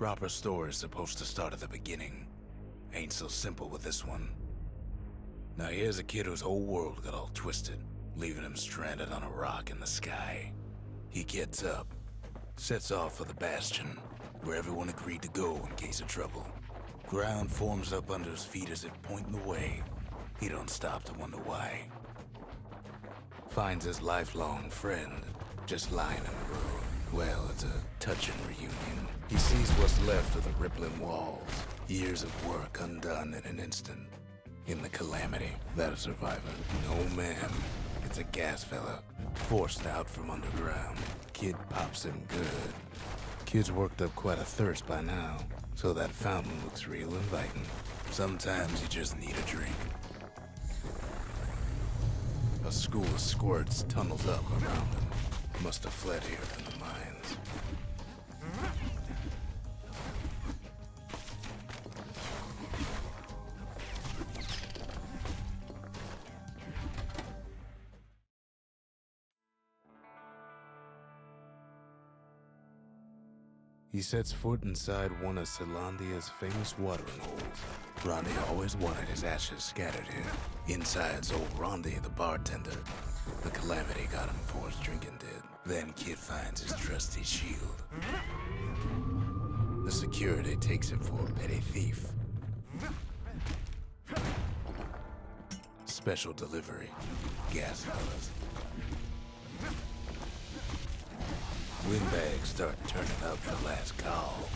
proper story's supposed to start at the beginning. Ain't so simple with this one. Now here's a kid whose whole world got all twisted, leaving him stranded on a rock in the sky. He gets up, sets off for the Bastion, where everyone agreed to go in case of trouble. Ground forms up under his feet as if pointing the way. He don't stop to wonder why. Finds his lifelong friend just lying in the road. Well, it's a touching reunion. He sees what's left of the rippling walls. Years of work undone in an instant. In the calamity, that a survivor. No man. It's a gas fella, forced out from underground. Kid pops him good. Kid's worked up quite a thirst by now, so that fountain looks real inviting. Sometimes you just need a drink. A school of squirts tunnels up around him. Must have fled here from the mines. He sets foot inside one of Zealandia's famous watering holes. Rondi always wanted his ashes scattered here. Inside's old Rondi, the bartender. The calamity got him before his drinking did. Then Kid finds his trusty shield. The security takes him for a petty thief. Special delivery. Gas fellas. Windbags start turning up the last call.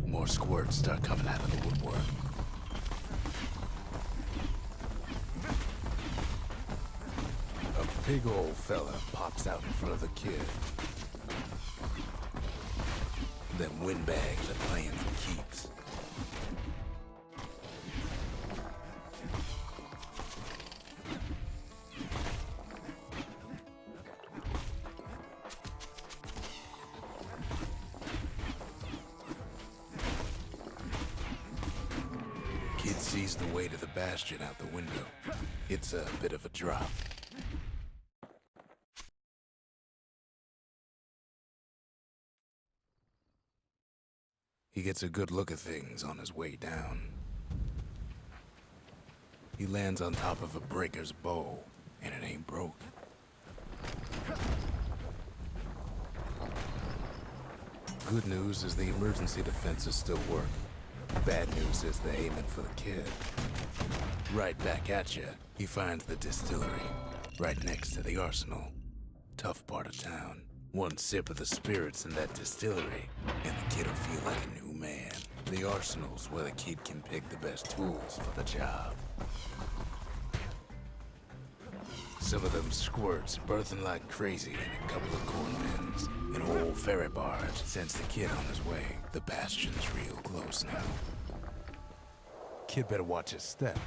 More squirts start coming out of the woodwork. A big old fella pops out in front of the kid. Them windbags are playing for keeps. Kid sees the way to the Bastion out the window. It's a bit of a drop. He gets a good look at things on his way down. He lands on top of a breaker's bow, and it ain't broke. Good news is the emergency defenses still work. Bad news is they're aiming for the kid. Right back at you, he finds the distillery, right next to the arsenal. Tough part of town. One sip of the spirits in that distillery, and the kid'll feel like a new man. The arsenal's where the kid can pick the best tools for the job. Some of them squirts birthing like crazy in a couple of corn bins. An old ferry barge sends the kid on his way. The Bastion's real close now. Kid better watch his step.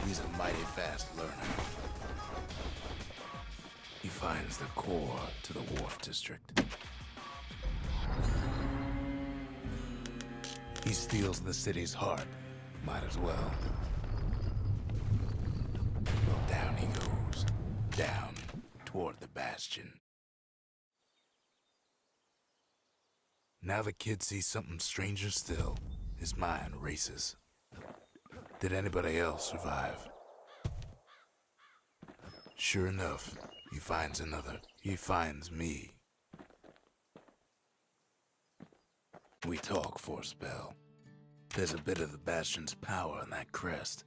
He's a mighty fast learner. He finds the core to the Wharf District. He steals the city's heart. Might as well. Well, down he goes. Down toward the Bastion. Now the kid sees something stranger still. His mind races. Did anybody else survive? Sure enough, he finds another. He finds me. We talk for a spell. There's a bit of the Bastion's power in that crest.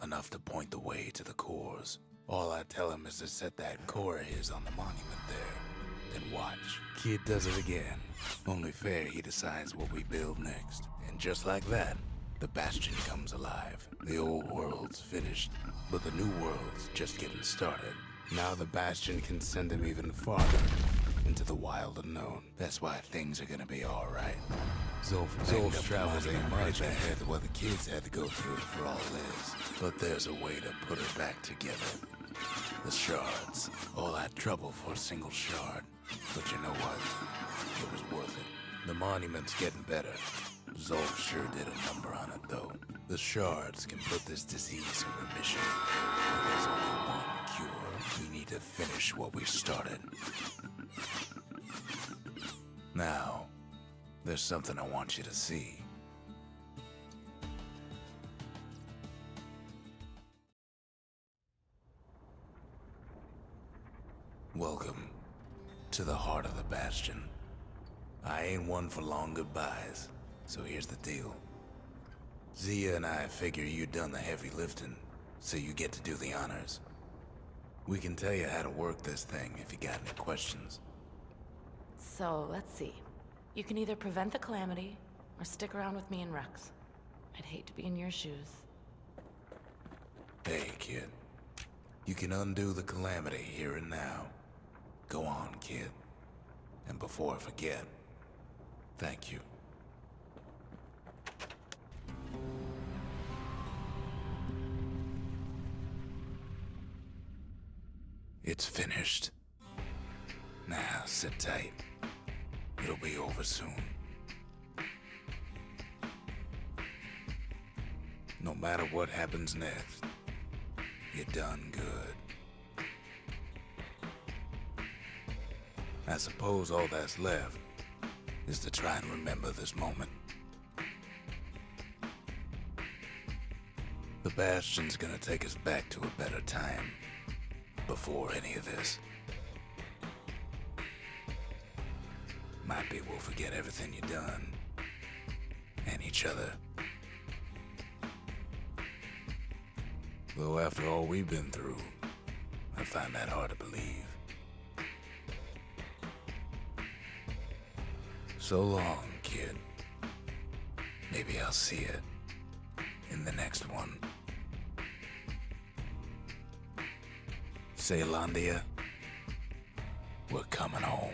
Enough to point the way to the cores. All I tell him is to set that core of his on the monument there. Then watch. Kid does it again. Only fair he decides what we build next. And just like that, the Bastion comes alive. The old world's finished, but the new world's just getting started. Now the Bastion can send him even farther into the wild unknown. That's why things are gonna be alright. Zolf's travels ain't much ahead of what the kids had to go through for all this. But there's a way to put it back together. The shards. All that trouble for a single shard. But you know what? It was worth it. The monument's getting better. Zolf sure did a number on it, though. The shards can put this disease in remission. But there's only one cure. We need to finish what we started. Now, there's something I want you to see. Welcome to the heart of the Bastion. I ain't one for long goodbyes, so here's the deal. Zia and I figure you done the heavy lifting, so you get to do the honors. We can tell you how to work this thing if you got any questions. So, let's see. You can either prevent the calamity, or stick around with me and Rex. I'd hate to be in your shoes. Hey, kid. You can undo the calamity here and now. Go on, kid. And before I forget, thank you. It's finished. Now, sit tight. It'll be over soon. No matter what happens next, you're done good. I suppose all that's left is to try and remember this moment. The Bastion's gonna take us back to a better time before any of this. Might be we'll forget everything you've done and each other. Though after all we've been through, I find that hard to believe. So long, kid. Maybe I'll see you in the next one. Celandia, we're coming home.